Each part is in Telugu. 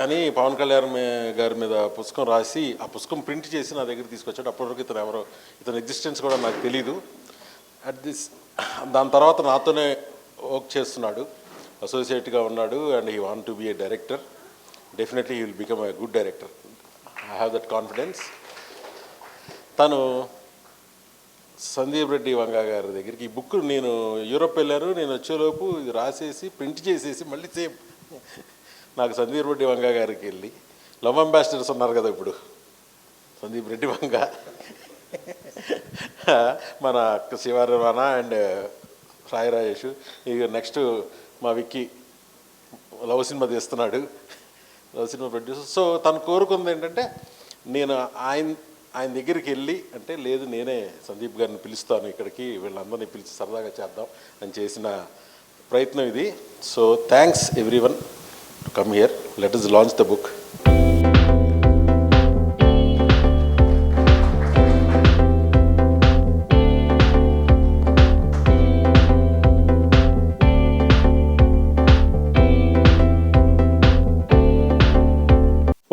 అని పవన్ కళ్యాణ్ గారి మీద పుస్తకం రాసి ఆ పుస్తకం ప్రింట్ చేసి నా దగ్గర తీసుకొచ్చాడు. అప్పటివరకు ఇతను ఎవరో, ఇతని ఎగ్జిస్టెన్స్ కూడా నాకు తెలీదు. దాని తర్వాత నాతోనే వర్క్ చేస్తున్నాడు, అసోసియేట్గా ఉన్నాడు. And he want to be A director. Definitely he will become a good director. I have that confidence. తను సందీప్ రెడ్డి వంగ గారి దగ్గరికి ఈ బుక్, నేను యూరోప్ వెళ్ళాను, నేను వచ్చేలోపు ఇది రాసేసి ప్రింట్ చేసేసి మళ్ళీ సేమ్ నాకు సందీప్ రెడ్డి వంగ గారికి వెళ్ళి, లవ్ అంబాసిడర్స్ ఉన్నారు కదా ఇప్పుడు, సందీప్ రెడ్డి వంగ, మన శివారవాణ అండ్ సాయి రాజేష్, ఇక నెక్స్ట్ మా విక్కీ లవ్ సినిమా తీస్తున్నాడు, లవ్ సినిమా ప్రొడ్యూసర్. సో తను కోరుకుంది ఏంటంటే నేను ఆయన దగ్గరికి వెళ్ళి, అంటే లేదు నేనే సందీప్ గారిని పిలుస్తాను ఇక్కడికి, వీళ్ళందరినీ పిలిచి సరదాగా చేద్దాం అని చేసిన ప్రయత్నం ఇది. So thanks everyone to come here. Let us launch the book.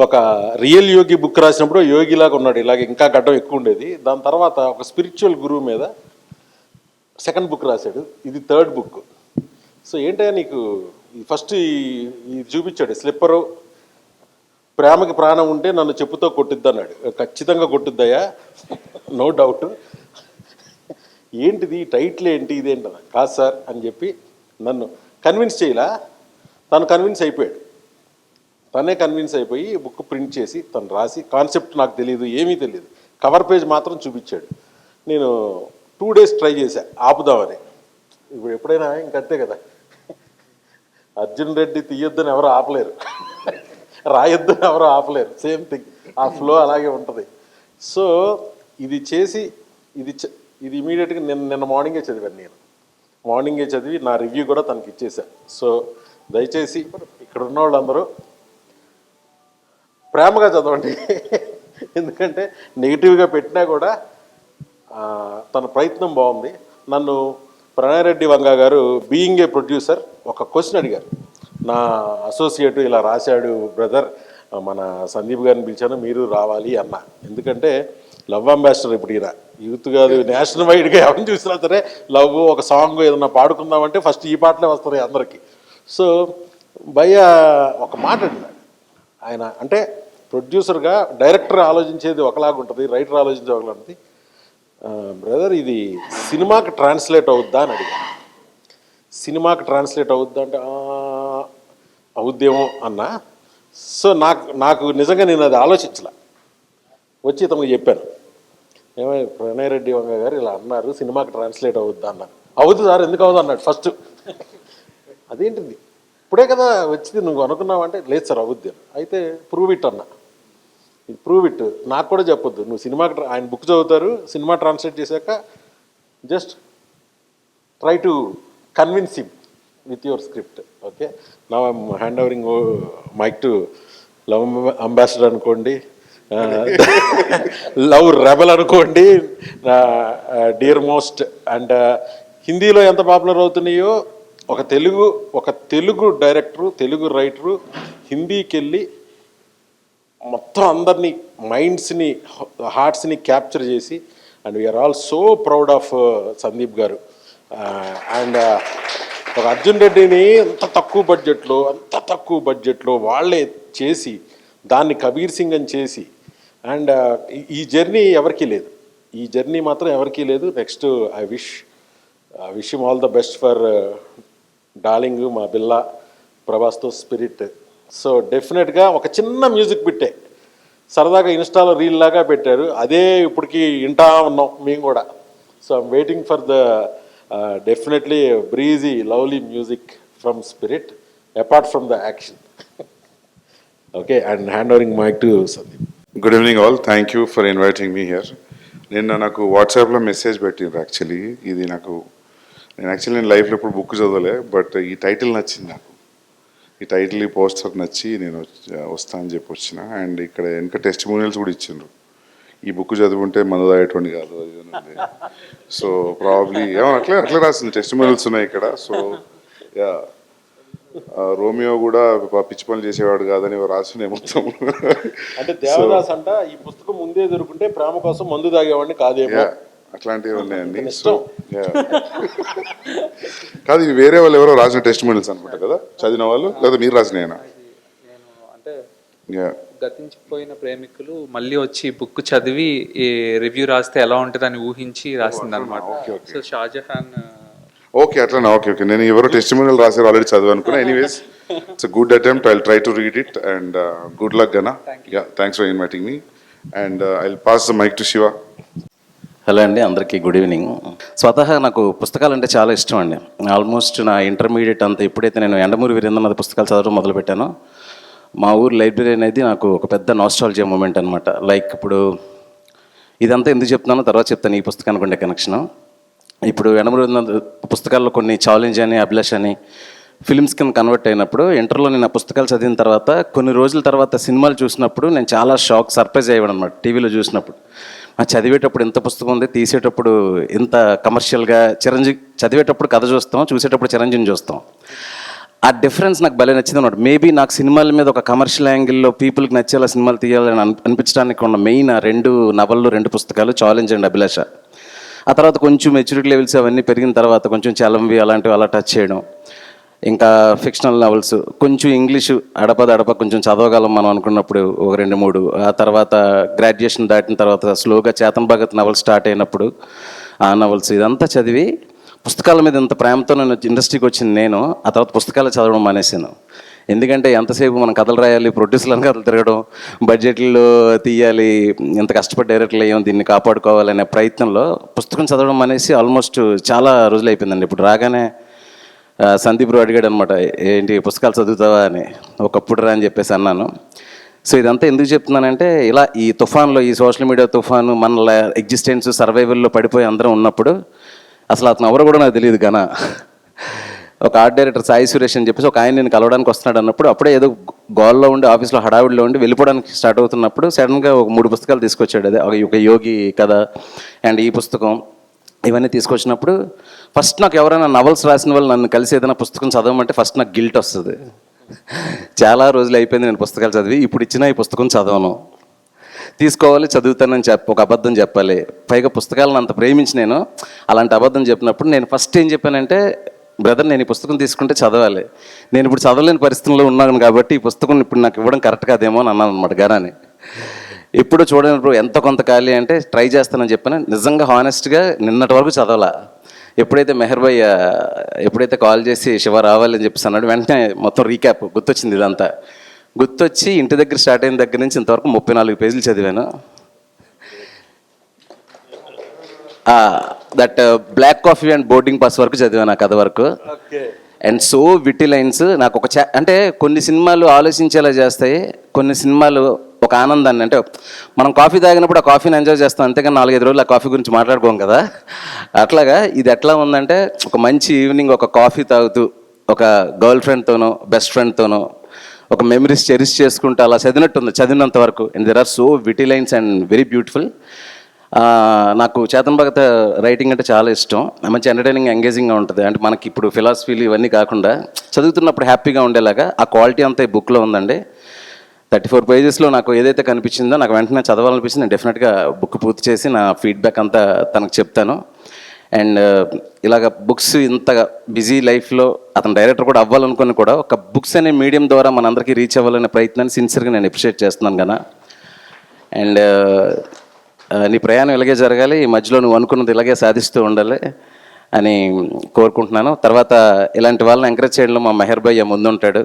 ఒక రియల్ యోగి బుక్ రాసినప్పుడు యోగిలాగా ఉన్నాడు, ఇలాగ ఇంకా గడ్డం ఎక్కువ ఉండేది. దాని తర్వాత ఒక స్పిరిచువల్ గురువు మీద సెకండ్ బుక్ రాశాడు, ఇది థర్డ్ బుక్. సో ఏంటయ్యా నీకు ఫస్ట్ ఇది చూపించాడు, స్లిప్పరు, ప్రేమకి ప్రాణం ఉంటే నన్ను చెప్పుతో కొట్టుద్ది అన్నాడు. ఖచ్చితంగా కొట్టుద్దయ్యా, నో డౌట్. ఏంటిది టైటిల్ ఏంటి ఇదేంటన్నా, కాదు సార్ అని చెప్పి నన్ను కన్విన్స్ చేయలా. తను కన్విన్స్ అయిపోయాడు, తనే కన్విన్స్ అయిపోయి బుక్ ప్రింట్ చేసి తను రాసి, కాన్సెప్ట్ నాకు తెలియదు, ఏమీ తెలియదు, కవర్ పేజ్ మాత్రం చూపించాడు. నేను 2 days ట్రై చేశా ఆపుదామని. ఇప్పుడు ఎప్పుడైనా ఇంకంతే కదా, అర్జున్ రెడ్డి తీయొద్దని ఎవరు ఆపలేరు, రాయొద్దని ఎవరు ఆపలేరు, సేమ్ థింగ్, ఆ ఫ్లో అలాగే ఉంటుంది. సో ఇది చేసి ఇది ఇమీడియట్గా నిన్న మార్నింగే చదివాను. నేను మార్నింగే చదివి నా రివ్యూ కూడా తనకి ఇచ్చేసా. సో దయచేసి ఇక్కడ ఉన్న వాళ్ళందరూ ప్రేమగా చదవండి, ఎందుకంటే నెగిటివ్గా పెట్టినా కూడా తన ప్రయత్నం బాగుంది. నన్ను ప్రణయరెడ్డి వంగ గారు బీయింగ్ ఏ ప్రొడ్యూసర్ ఒక క్వశ్చన్ అడిగారు, నా అసోసియేట్ ఇలా రాశాడు బ్రదర్, మన సందీప్ గారిని పిలిచాను మీరు రావాలి అన్న. ఎందుకంటే లవ్ అంబాసిడర్ ఇప్పుడు ఈయన యూత్ కాదు, నేషనల్ వైడ్గా ఎవరిని చూసినా సరే లవ్ ఒక సాంగ్ ఏదన్నా పాడుకుందామంటే ఫస్ట్ ఈ పాటలే వస్తున్నాయి అందరికీ. సో భయ్య ఒక మాట అడిగినాడు ఆయన, అంటే ప్రొడ్యూసర్గా డైరెక్టర్ ఆలోచించేది ఒకలాగా ఉంటుంది, రైటర్ ఆలోచించేది ఒకలా ఉంటుంది. బ్రదర్ ఇది సినిమాకి ట్రాన్స్లేట్ అవుద్దా అని అడిగాను. సినిమాకి ట్రాన్స్లేట్ అవుద్దా అంటే అవుద్దేమో అన్నా. సో నాకు నిజంగా నేను అది ఆలోచించలే, వచ్చి ఇతనికి చెప్పాను, ఏమైనా ప్రణయరెడ్డి వంగ గారు ఇలా అన్నారు, సినిమాకి ట్రాన్స్లేట్ అవుద్దా అన్నారు. అవుతుంది సార్, ఎందుకు అవుద్దు అన్నాడు ఫస్ట్. అదేంటిది ఇప్పుడే కదా వచ్చింది, నువ్వు అనుకున్నావంటే లేదు సార్ అవుద్ది. అయితే ప్రూవ్ ఇట్ అన్న, ఇది ప్రూవ్ ఇట్, నాకు కూడా చెప్పొద్దు, నువ్వు సినిమాకి ఆయన బుక్ చదువుతారు, సినిమా ట్రాన్స్లేట్ చేశాక just try to convince him with your script. Okay, now I'm hand overing mic to love ambassador అనుకోండి, లవ్ రెబల్ అనుకోండి, డియర్ మోస్ట్. అండ్ హిందీలో ఎంత పాపులర్ అవుతున్నాయో ఒక తెలుగు డైరెక్టరు, తెలుగు రైటరు హిందీకి వెళ్ళి మొత్తం అందరినీ మైండ్స్ని, హార్ట్స్ని క్యాప్చర్ చేసి, and we're all so proud of Sandeep garu. And ఒక అర్జున్ రెడ్డిని అంత తక్కువ బడ్జెట్లో వాళ్ళే చేసి దాన్ని కబీర్ సింగ్ అని చేసి, అండ్ ఈ జర్నీ ఎవరికీ లేదు, ఈ జర్నీ మాత్రం ఎవరికీ లేదు. Next I wish him all the best for darling మా బిల్లా ప్రభాస్తో స్పిరిట్. సో డెఫినెట్గా ఒక చిన్న మ్యూజిక్ బిట్టే సరదాగా ఇన్స్టాలో రీల్ లాగా పెట్టారు, అదే ఇప్పటికి వింటా ఉన్నాం మేము కూడా. So I'm waiting for the definitely breezy lovely music from spirit apart from the action. Okay, and hand overing mic to Sandeep. Good evening all, thank you for inviting me here. నిన్న నాకు వాట్సాప్లో మెసేజ్ పెట్టిండ్రు. యాక్చువల్లీ నేను లైఫ్లో ఇప్పుడు బుక్ చదవలే, బట్ ఈ టైటిల్ నచ్చింది నాకు, ఈ టైటిల్ ఈ పోస్టర్ నచ్చి నేను వస్తా అని చెప్పి వచ్చిన. అండ్ ఇక్కడ వెనక టెస్టిమోనియల్స్ కూడా ఇచ్చిండ్రు, ఈ బుక్ చదువుకుంటే మందు తాగేటువంటి కాదు అది. సో ప్రాబ్లీ ఏమో అట్లా రాసింది, టెస్టిమోనియల్స్ ఉన్నాయి ఇక్కడ. సో యా, రోమియో కూడా పిచ్చి పనులు చేసేవాడు కాదని రాసునే మొత్తం. అంటే దేవదాస్ అంట ఈ పుస్తకం ముందే దొరుకుంటే ప్రేమ కోసం మందు తాగేవాడిని కాదేమో, అట్లాంటివి ఉన్నాయండి. సో కాదు, ఇవి వేరే వాళ్ళు ఎవరో రాసిన టెస్ట్ మోడల్స్ అనుకుంటా కదా, చదివిన వాళ్ళు లేదా మీరు రాసినాయనా? నేను అంటే గతించిపోయిన ప్రేమికులు మళ్ళీ వచ్చి బుక్ చదివి ఈ రివ్యూ రాస్తే ఎలా ఉంటుందని ఊహించి రాసింది అనమాట. సో షాజహాన్. ఓకే, అట్లా. ఓకే. నేను ఎవరో టెస్టిమోనియల్ రాశారు ఆల్రెడీ చదువు అనుకున్నా. Anyways, it's a good attempt. I will try to read it and good luck Gana. Thanks for inviting me and I will pass the mic to Shiva. Hello అండి, అందరికీ గుడ్ ఈవినింగ్. స్వతహా నాకు పుస్తకాలు అంటే చాలా ఇష్టం అండి. ఆల్మోస్ట్ నా ఇంటర్మీడియట్ అంతా ఎప్పుడైతే నేను యండమూరి వీరేంద్రనాథ్ పుస్తకాలు చదవడం మొదలుపెట్టానో, మా ఊరు లైబ్రరీ అనేది నాకు ఒక పెద్ద నాస్టాలజియా మూమెంట్ అనమాట. లైక్ ఇప్పుడు ఇదంతా ఎందుకు చెప్తున్నానో తర్వాత చెప్తాను ఈ పుస్తకానికి ఉండే కనెక్షన్. ఇప్పుడు యండమూరి పుస్తకాల్లో కొన్ని ఛాలెంజ్ అని, అభిలాష్ అని ఫిల్మ్స్ కింద కన్వర్ట్ అయినప్పుడు, ఇంటర్లో నేను ఆ పుస్తకాలు చదివిన తర్వాత కొన్ని రోజుల తర్వాత సినిమాలు చూసినప్పుడు నేను చాలా సర్ప్రైజ్ అయ్యాను అనమాట. టీవీలో చూసినప్పుడు చదివేటప్పుడు ఇంత పుస్తకం ఉంది, తీసేటప్పుడు ఇంత కమర్షియల్గా చిరంజీవి, చదివేటప్పుడు కథ చూస్తాం, చూసేటప్పుడు చిరంజీవిని చూస్తాం. ఆ డిఫరెన్స్ నాకు భలే నచ్చింది అనమాట. మేబీ నాకు సినిమాల మీద ఒక కమర్షియల్ యాంగిల్లో పీపుల్కి నచ్చేలా సినిమాలు తీయాలని అనిపించడానికి ఉన్న మెయిన్ ఆ 2 నవళ్ళు, 2 పుస్తకాలు ఛాలెంజ్ అండ్ అభిలాష. ఆ తర్వాత కొంచెం మెచ్యూరిటీ లెవెల్స్ అవన్నీ పెరిగిన తర్వాత కొంచెం చలంవి అలాంటివి అలా టచ్ చేయడం, ఇంకా ఫిక్షనల్ నవల్స్, కొంచెం ఇంగ్లీషు అడప కొంచెం చదవగలం మనం అనుకున్నప్పుడు ఒక 2-3. ఆ తర్వాత గ్రాడ్యుయేషన్ దాటిన తర్వాత స్లోగా చేతన్ భగత్ నవల్స్ స్టార్ట్ అయినప్పుడు ఆ నవల్స్ ఇదంతా చదివి పుస్తకాల మీద ఇంత ప్రేమతో నేను ఇండస్ట్రీకి వచ్చింది నేను. ఆ తర్వాత పుస్తకాలు చదవడం మానేశాను. ఎందుకంటే ఎంతసేపు మనం కథలు రాయాలి, ప్రొడ్యూసర్లను కథలు తిరగడం, బడ్జెట్లో తీయాలి, ఇంత కష్టపడి డైరెక్టర్లు అయ్యాం, దీన్ని కాపాడుకోవాలనే ప్రయత్నంలో పుస్తకం చదవడం అనేసి ఆల్మోస్ట్ చాలా రోజులు అయిపోయిందండి. ఇప్పుడు రాగానే సందీప్ బ్రో అడిగాడు అనమాట, ఏంటి పుస్తకాలు చదువుతావా అని. ఒకప్పుడు రా అని చెప్పేసి అన్నాను. సో ఇదంతా ఎందుకు చెప్తున్నానంటే, ఇలా ఈ తుఫాన్లో, ఈ సోషల్ మీడియా తుఫాను, మన ఎగ్జిస్టెన్స్ సర్వైవల్లో పడిపోయి అందరం ఉన్నప్పుడు అసలు అతను ఎవరు కూడా నాకు తెలియదు ఘన. ఒక ఆర్ట్ డైరెక్టర్ సాయి సురేష్ అని చెప్పేసి ఒక ఆయన నేను కలవడానికి వస్తున్నాడు అన్నప్పుడు, అప్పుడే ఏదో గోల్లో ఉండి ఆఫీస్లో హడావిడిలో ఉండి వెళ్ళిపోవడానికి స్టార్ట్ అవుతున్నప్పుడు సడన్గా ఒక 3 పుస్తకాలు తీసుకొచ్చాడు. అదే ఒక యోగి కథ అండ్ ఈ పుస్తకం, ఇవన్నీ తీసుకొచ్చినప్పుడు ఫస్ట్ నాకు ఎవరైనా నవల్స్ రాసిన వాళ్ళు నన్ను కలిసి ఏదైనా పుస్తకం చదవమంటే ఫస్ట్ నాకు గిల్ట్ వస్తుంది. చాలా రోజులు అయిపోయింది నేను పుస్తకాలు చదివి, ఇప్పుడు ఇచ్చిన ఈ పుస్తకం చదవను, తీసుకోవాలి చదువుతానని ఒక అబద్ధం చెప్పాలి. పైగా పుస్తకాలను అంత ప్రేమించి నేను అలాంటి అబద్ధం చెప్పినప్పుడు నేను ఫస్ట్ ఏం చెప్పానంటే, బ్రదర్ నేను ఈ పుస్తకం తీసుకుంటే చదవాలి, నేను ఇప్పుడు చదవలేని పరిస్థితుల్లో ఉన్నాను కాబట్టి ఈ పుస్తకం ఇప్పుడు నాకు ఇవ్వడం కరెక్ట్ కాదేమో అని అన్నాను అనమాట గారాని. ఇప్పుడు చూడనప్పుడు ఎంత కొంత ఖాళీ అంటే ట్రై చేస్తానని చెప్పాను. నిజంగా హానెస్ట్గా నిన్నటి వరకు చదవాలా. ఎప్పుడైతే మెహర్ భయ్ ఎప్పుడైతే కాల్ చేసి శివ రావాలని చెప్పేసి అన్నాడు, వెంటనే మొత్తం రీక్యాప్ గుర్తొచ్చింది. ఇదంతా గుర్తొచ్చి ఇంటి దగ్గర స్టార్ట్ అయిన దగ్గర నుంచి ఇంతవరకు 34 పేజీలు చదివాను. That black coffee and boarding pass వరకు చదివాను, ఆ కథ వరకు. అండ్ సో విట్టి లైన్స్ నాకు ఒక అంటే కొన్ని సినిమాలు ఆలోచించేలా చేస్తాయి, కొన్ని సినిమాలు ఒక ఆనందాన్ని, అంటే మనం కాఫీ తాగినప్పుడు ఆ కాఫీని ఎంజాయ్ చేస్తాం, అంతేగాని 4-5 రోజులు ఆ కాఫీ గురించి మాట్లాడుకోం కదా. అట్లాగా ఇది ఎట్లా ఉందంటే, ఒక మంచి ఈవినింగ్ ఒక కాఫీ తాగుతూ ఒక గర్ల్ ఫ్రెండ్తోనో బెస్ట్ ఫ్రెండ్తోనో ఒక మెమరీస్ చెరిష్ చేసుకుంటూ అలా చదివినట్టుంది చదివినంత వరకు. And there are so witty lines and very beautiful. నాకు చేతన్ భగత్ రైటింగ్ అంటే చాలా ఇష్టం. మంచి ఎంటర్టైనింగ్, ఎంగేజింగ్గా ఉంటుంది. అంటే మనకి ఇప్పుడు ఫిలాసఫీలు ఇవన్నీ కాకుండా చదువుతున్నప్పుడు హ్యాపీగా ఉండేలాగా ఆ క్వాలిటీ అంతా ఈ బుక్లో ఉందండి. 34 పేజెస్లో నాకు ఏదైతే కనిపించిందో నాకు వెంటనే చదవాలనిపించింది. నేను డెఫినెట్గా బుక్ పూర్తి చేసి నా ఫీడ్బ్యాక్ అంతా తనకు చెప్తాను. అండ్ ఇలాగ బుక్స్ ఇంత బిజీ లైఫ్లో అతను డైరెక్టర్ కూడా అవ్వాలనుకుని కూడా ఒక బుక్స్ అనే మీడియం ద్వారా మనందరికీ రీచ్ అవ్వాలనే ప్రయత్నాన్ని సిన్సియర్గా నేను అప్రిషియేట్ చేస్తున్నాను కదా. అండ్ నీ ప్రయాణం ఇలాగే జరగాలి, ఈ మధ్యలో నువ్వు అనుకున్నది ఇలాగే సాధిస్తూ ఉండాలి అని కోరుకుంటున్నాను. తర్వాత ఇలాంటి వాళ్ళని ఎంకరేజ్ చేయడంలో మా మెహర్ భయ్య ముందుంటాడు.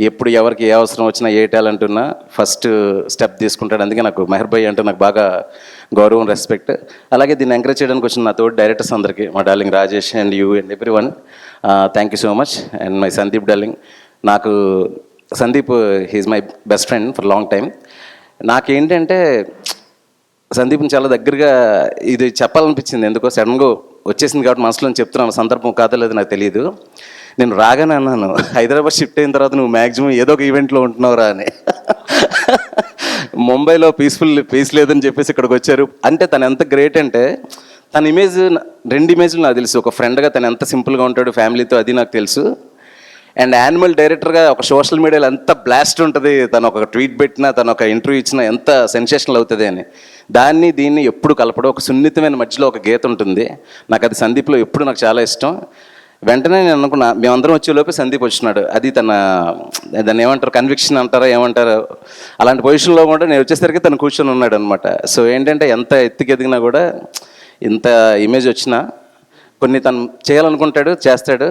ఎప్పుడు ఎవరికి ఏ అవసరం వచ్చినా, ఏ టాలెంట్ ఉన్నా ఫస్ట్ స్టెప్ తీసుకుంటాడు. అందుకే నాకు మెహర్ భయ్య అంటే నాకు బాగా గౌరవం, రెస్పెక్ట్. అలాగే దీన్ని ఎంకరేజ్ చేయడానికి వచ్చిన నా తోటి డైరెక్టర్స్ అందరికీ, మా darling Rajesh and you and everyone, thank you so much. And my Sandeep darling, నాకు Sandeep he's my best friend for long time. నాకేంటంటే సందీప్ని చాలా దగ్గరగా ఇది చెప్పాలనిపించింది, ఎందుకో సడన్గా వచ్చేసింది కాబట్టి మనసులో చెప్తున్నాను. సందర్భం కాదలేదు నాకు తెలియదు. నేను రాగానే అన్నాను, హైదరాబాద్ షిఫ్ట్ అయిన తర్వాత నువ్వు మ్యాక్సిమం ఏదో ఒక ఈవెంట్లో ఉంటున్నావురా అని. ముంబైలో పీస్ లేదని చెప్పేసి ఇక్కడికి వచ్చారు అంటే తను ఎంత గ్రేట్ అంటే, తన ఇమేజ్ 2 ఇమేజ్లు నాకు తెలుసు. ఒక ఫ్రెండ్గా తను ఎంత సింపుల్గా ఉంటాడు ఫ్యామిలీతో, అది నాకు తెలుసు. అండ్ యానిమల్ డైరెక్టర్గా ఒక సోషల్ మీడియాలో ఎంత బ్లాస్ట్ ఉంటుంది, తను ఒక ట్వీట్ పెట్టినా, తను ఒక ఇంటర్వ్యూ ఇచ్చినా ఎంత సెన్సేషనల్ అవుతుంది అని. దీన్ని ఎప్పుడు కలపడం, ఒక సున్నితమైన మధ్యలో ఒక గీత ఉంటుంది. నాకు అది సందీప్లో ఎప్పుడు నాకు చాలా ఇష్టం. వెంటనే నేను అనుకున్నా, మేమందరం వచ్చేలోపే సందీప్ వచ్చినాడు. అది దాన్ని ఏమంటారు, కన్విక్షన్ అంటారా ఏమంటారు, అలాంటి పొజిషన్లో కూడా నేను వచ్చేసరికి తను కూర్చొని ఉన్నాడు అనమాట. సో ఏంటంటే ఎంత ఎత్తుకెదిగినా కూడా, ఇంత ఇమేజ్ వచ్చినా కొన్ని తను చేయాలనుకుంటాడు, చేస్తాడు.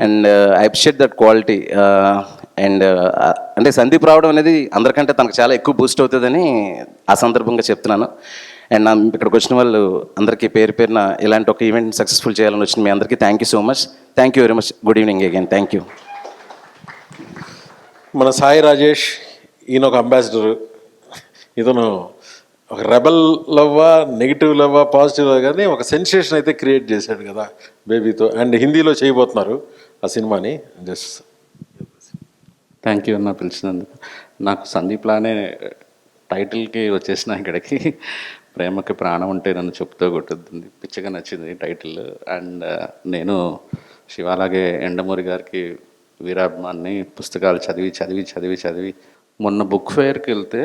And I appreciate that quality. And అంటే సందీప్ రావడం అనేది అందరికంటే తనకు చాలా ఎక్కువ బూస్ట్ అవుతుందని ఆ సందర్భంగా చెప్తున్నాను. అండ్ ఇక్కడికి వచ్చిన వాళ్ళు అందరికీ పేరు పేరున ఇలాంటి ఒక ఈవెంట్ సక్సెస్ఫుల్ చేయాలని వచ్చిన మీ అందరికీ thank you so much. Thank you very much. Good evening again. Thank you. మన సాయి రాజేష్, ఈయన ఒక అంబాసిడరు. ఇతను ఒక రెబల్ లవ్వా, నెగిటివ్ లవ్వా, పాజిటివ్ లవ్ కానీ ఒక సెన్సేషన్ అయితే క్రియేట్ చేశాడు కదా బేబీతో. అండ్ హిందీలో చేయబోతున్నారు ఆ సినిమాని. జస్ట్ థ్యాంక్ యూ అన్న పిలిచినందుకు. నాకు సందీప్ లానే టైటిల్కి వచ్చేసిన ఇక్కడికి. ప్రేమకి ప్రాణం ఉంటే నన్ను చెప్తూ కొట్టుద్ది, పిచ్చగా నచ్చింది టైటిల్. అండ్ నేను శివాలాగే ఎండమూరి గారికి వీరాభిమాన్ని. పుస్తకాలు చదివి చదివి చదివి చదివి మొన్న బుక్ ఫెయిర్కి వెళ్తే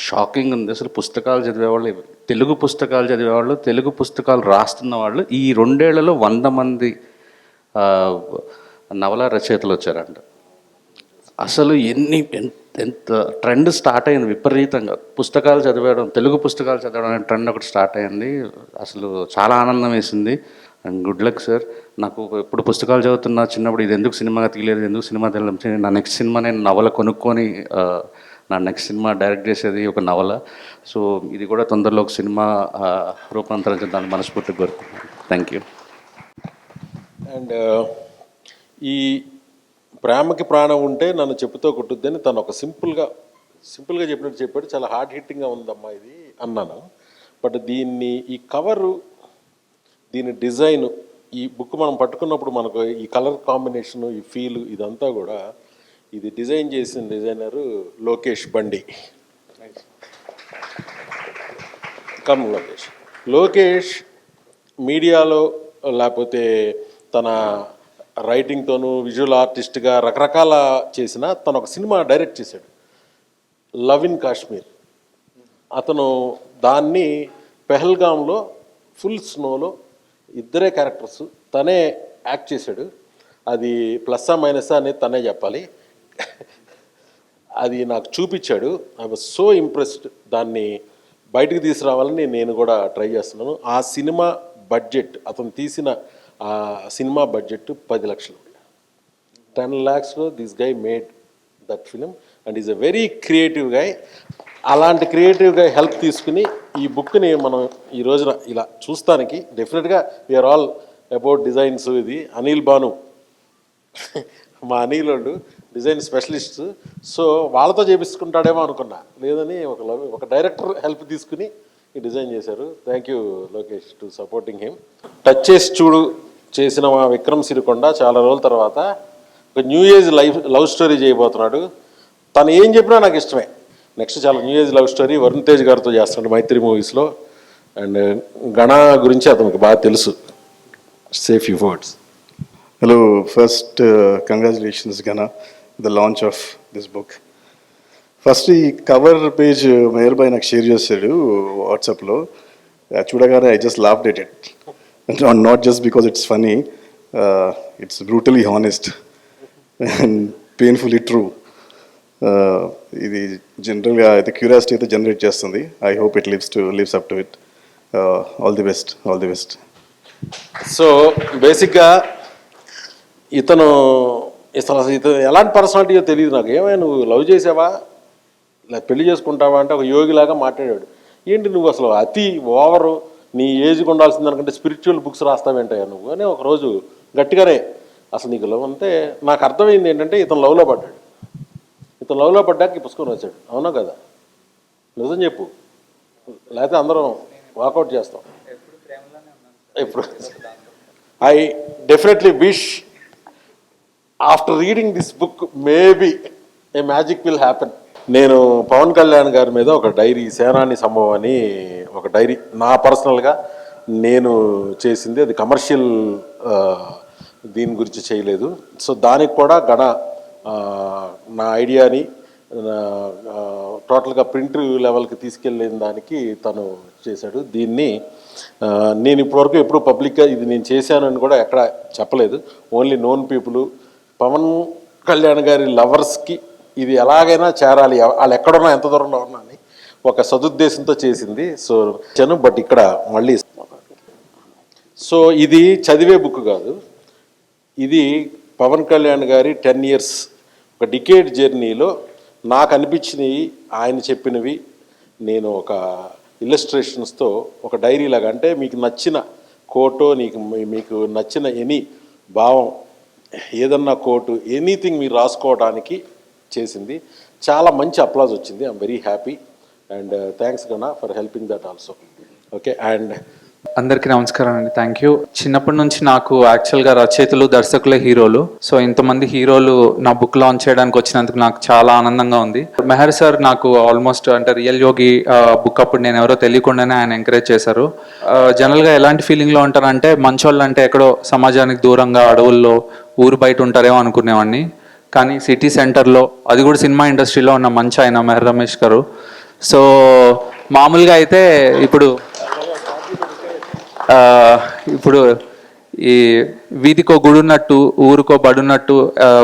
షాకింగ్ ఉంది. అసలు పుస్తకాలు చదివేవాళ్ళు, తెలుగు పుస్తకాలు చదివేవాళ్ళు, తెలుగు పుస్తకాలు రాస్తున్న వాళ్ళు ఈ 2 ఏళ్లలో 100 మంది నవల రచయితలు వచ్చారంట. అసలు ఎంత ట్రెండ్ స్టార్ట్ అయింది విపరీతంగా. పుస్తకాలు చదివేయడం, తెలుగు పుస్తకాలు చదవడం అనే ట్రెండ్ ఒకటి స్టార్ట్ అయింది. అసలు చాలా ఆనందం వేసింది. And good luck sir. నాకు ఎప్పుడు పుస్తకాలు చదువుతున్నా చిన్నప్పుడు, ఇది ఎందుకు సినిమాగా తీయలేదు, ఎందుకు సినిమా తెలియదు, నా నెక్స్ట్ సినిమా నేను నవల కొనుక్కొని నా నెక్స్ట్ సినిమా డైరెక్ట్ చేసేది ఒక నవల. సో ఇది కూడా తొందరలో ఒక సినిమా రూపాంతరం చెందాలని మనస్ఫూర్తిగా కోరుకుంటున్నాను. Thank you. అండ్ ఈ ప్రేమకి ప్రాణం ఉంటే నన్ను చెప్పుతో కొట్టుద్దని తను ఒక సింపుల్గా చెప్పినట్టు చెప్పాడు. చాలా హార్డ్ హిట్టింగ్గా ఉందమ్మా ఇది అన్నాను. బట్ దీన్ని, ఈ కవరు, దీని డిజైన్, ఈ బుక్ మనం పట్టుకున్నప్పుడు మనకు ఈ కలర్ కాంబినేషను, ఈ ఫీలు, ఇదంతా కూడా ఇది డిజైన్ చేసిన డిజైనరు లోకేష్ బండి. లోకేష్ మీడియాలో లేకపోతే తన రైటింగ్తోనూ, విజువల్ ఆర్టిస్ట్గా రకరకాల చేసిన తను ఒక సినిమా డైరెక్ట్ చేశాడు, లవ్ ఇన్ కాశ్మీర్. అతను దాన్ని పెహల్గాంలో ఫుల్ స్నోలో ఇద్దరే క్యారెక్టర్స్ తనే యాక్ట్ చేశాడు. అది ప్లస్సా మైనసా అనేది తనే చెప్పాలి. అది నాకు చూపించాడు. I was so impressed. దాన్ని బయటకు తీసుకురావాలని నేను కూడా ట్రై చేస్తున్నాను. ఆ సినిమా బడ్జెట్, అతను తీసిన ఆ సినిమా బడ్జెట్ 10 లక్షలు. 10 lakhsలో this guy made that film and is a very creative guy. అలాంటి క్రియేటివ్ గై హెల్ప్ తీసుకుని ఈ బుక్ని మనం ఈ రోజున ఇలా చూస్తానికి డెఫినెట్గా వీఆర్ ఆల్ అబౌట్ డిజైన్స్. ఇది అనిల్ భాను, మా అనిల్ వాళ్ళు డిజైన్ స్పెషలిస్ట్. సో వాళ్ళతో చేపించుకుంటాడేమో అనుకున్నా, లేదని ఒక డైరెక్టర్ హెల్ప్ తీసుకుని ఈ డిజైన్ చేశారు. Thank you Lokesh to supporting him. Touch చేసి చూడు చేసిన మా విక్రమ్ సిరికొండ చాలా రోజుల తర్వాత ఒక న్యూ ఏజ్ లవ్ స్టోరీ చేయబోతున్నాడు. తను ఏం చెప్పినా నాకు ఇష్టమే. నెక్స్ట్ చాలా new age love story Varun Tej గారితో చేస్తున్నాడు మైత్రి మూవీస్లో. అండ్ గణ గురించి అతనికి బాగా తెలుసు. Safe you words. Hello, first congratulations Gana, the launch of this book. First ఈ కవర్ పేజ్ మేయర్ బై నాకు షేర్ చేశాడు వాట్సాప్లో. చూడగానే I just laughed at it. Not just because it's funny, it's brutally honest and painfully true. ఇది జనరల్గా అయితే క్యూరియాసిటీ అయితే జనరేట్ చేస్తుంది. I hope it lives up to it. All the best. So బేసిక్గా ఇతను ఎలాంటి పర్సనాలిటీయో తెలియదు నాకు. ఏమైనా నువ్వు లవ్ చేసావా, పెళ్లి చేసుకుంటావా అంటే ఒక యోగిలాగా మాట్లాడాడు. ఏంటి నువ్వు అసలు అతి ఓవరు, నీ ఏజ్కి ఉండాల్సింది అనుకుంటే స్పిరిచువల్ బుక్స్ రాస్తావేంటయ్యా నువ్వు అని ఒకరోజు గట్టిగానే అసలు నీకు లవ్ అంటే నాకు అర్థమైంది ఏంటంటే ఇతను లవ్లో పడ్డాడు. ఇతను లవ్లో పడ్డాక ఈ పుస్తకం రాశాడు. అవునా కదా? నిజం చెప్పు, లేకపోతే అందరం వాకౌట్ చేస్తాం. ఎప్పుడు I definitely wish after reading this book maybe A magic will happen. నేను పవన్ కళ్యాణ్ గారి మీద ఒక డైరీ, సేనాని సంభవం అని ఒక డైరీ నా పర్సనల్గా నేను చేసింది. అది కమర్షియల్ దీని గురించి చేయలేదు. సో దానికి కూడా నా ఐడియాని టోటల్గా ప్రింట్ లెవెల్కి తీసుకెళ్ళిన దానికి తను చేశాడు. దీన్ని నేను ఇప్పటివరకు ఎప్పుడు పబ్లిక్గా ఇది నేను చేశానని కూడా ఎక్కడ చెప్పలేదు. Only known people, Pawan Kalyan గారి లవర్స్కి ఇది ఎలాగైనా చేరాలి, వాళ్ళు ఎక్కడున్నా ఎంత దూరంలో ఉన్నా అని ఒక సదుద్దేశంతో చేసింది. సో బట్ ఇక్కడ మళ్ళీ సో ఇది చదివే బుక్ కాదు, ఇది పవన్ కళ్యాణ్ గారి 10 years ఒక డికేడ్ జర్నీలో నాకు అనిపించినవి, ఆయన చెప్పినవి నేను ఒక ఇల్లస్ట్రేషన్స్తో ఒక డైరీ లాగా, అంటే మీకు నచ్చిన కోటో మీకు నచ్చిన ఎనీ భావం ఏదన్నా కోటు ఎనీథింగ్ మీరు రాసుకోవడానికి చేసింది. చాలా మంచి అప్లాజ్ వచ్చింది. I'm very happy and thanks Gana for helping that also. Okay, and అందరికీ నమస్కారం అండి, థ్యాంక్ యూ. చిన్నప్పటి నుంచి నాకు యాక్చువల్గా రచయితలు, దర్శకులే హీరోలు. సో ఇంతమంది హీరోలు నా బుక్ లాంచ్ చేయడానికి వచ్చినందుకు నాకు చాలా ఆనందంగా ఉంది. మెహర్ సార్ నాకు ఆల్మోస్ట్ అంటే రియల్ యోగి బుక్ అప్పుడు నేను ఎవరో తెలియకుండానే ఆయన ఎంకరేజ్ చేశారు. జనరల్గా ఎలాంటి ఫీలింగ్లో ఉంటారంటే మంచోళ్ళు అంటే ఎక్కడో సమాజానికి దూరంగా అడవుల్లో ఊరు బయట ఉంటారేమో అనుకునేవాడిని. కానీ సిటీ సెంటర్లో, అది కూడా సినిమా ఇండస్ట్రీలో ఉన్న మంచి ఆయన మెహర్ రమేష్ గారు. సో మామూలుగా అయితే ఇప్పుడు ఈ వీధికో గుడున్నట్టు ఊరికో బడున్నట్టు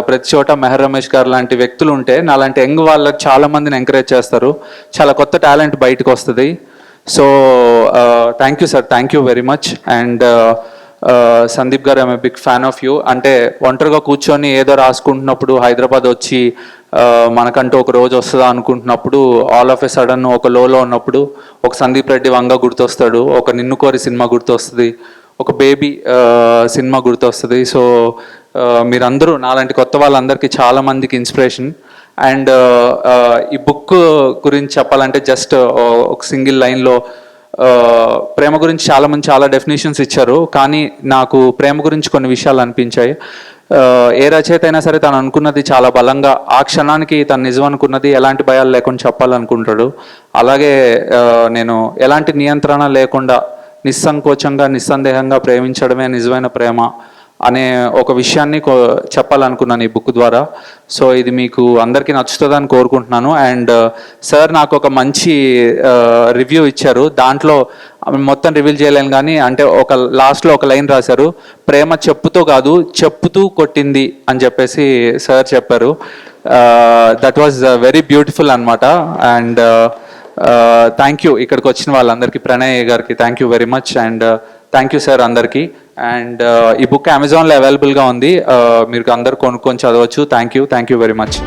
ప్రతి చోట మెహర్ రమేష్ గారు లాంటి వ్యక్తులు ఉంటే నాలాంటి యంగ్ వాళ్ళకి చాలా మందిని ఎంకరేజ్ చేస్తారు. చాలా కొత్త టాలెంట్ బయటకు వస్తుంది. So thank you sir, thank you very much. And Sandeep garu, I'm a big fan of you. అంటే ఒంటరిగా కూర్చొని ఏదో రాసుకుంటున్నప్పుడు హైదరాబాద్ వచ్చి మనకంటూ ఒక రోజు వస్తుందా అనుకుంటున్నప్పుడు ఆల్ ఆఫ్ ఎ సడన్ ఒక లోలో ఉన్నప్పుడు ఒక సందీప్ రెడ్డి వంగ గుర్తొస్తాడు, ఒక నిన్ను కోరి సినిమా గుర్తొస్తుంది, ఒక బేబీ సినిమా గుర్తొస్తుంది. సో మీరందరూ నాలాంటి కొత్త వాళ్ళందరికీ చాలామందికి ఇన్స్పిరేషన్. అండ్ ఈ బుక్ గురించి చెప్పాలంటే జస్ట్ ఒక సింగిల్ లైన్లో ప్రేమ గురించి చాలామంది చాలా డెఫినేషన్స్ ఇచ్చారు, కానీ నాకు ప్రేమ గురించి కొన్ని విషయాలు అనిపించాయి. ఏ రచయిత అయినా సరే తను అనుకున్నది చాలా బలంగా ఆ క్షణానికి తను నిజం అనుకున్నది ఎలాంటి భయాలు లేకుండా చెప్పాలనుకుంటాడు. అలాగే నేను ఎలాంటి నియంత్రణ లేకుండా నిస్సంకోచంగా నిస్సందేహంగా ప్రేమించడమే నిజమైన ప్రేమ అనే ఒక విషయాన్ని చెప్పాలనుకున్నాను ఈ బుక్ ద్వారా. సో ఇది మీకు అందరికీ నచ్చుతుందని కోరుకుంటున్నాను. అండ్ సార్ నాకు ఒక మంచి రివ్యూ ఇచ్చారు, దాంట్లో మొత్తం రివీల్ చేయలేను కానీ అంటే ఒక లాస్ట్లో ఒక లైన్ రాశారు, ప్రేమ చెప్పుతో కాదు చెప్పుతూ కొట్టింది అని చెప్పేసి సార్ చెప్పారు. దట్ వాజ్ వెరీ బ్యూటిఫుల్ అనమాట. అండ్ థ్యాంక్ యూ ఇక్కడికి వచ్చిన వాళ్ళందరికీ, ప్రణయ్ గారికి thank you very much. And thank you sir అందరికీ. అండ్ ఈ బుక్ అమెజాన్లో అవైలబుల్గా ఉంది, మీరు అందరు కొనుక్కొని చదవచ్చు. Thank you very much.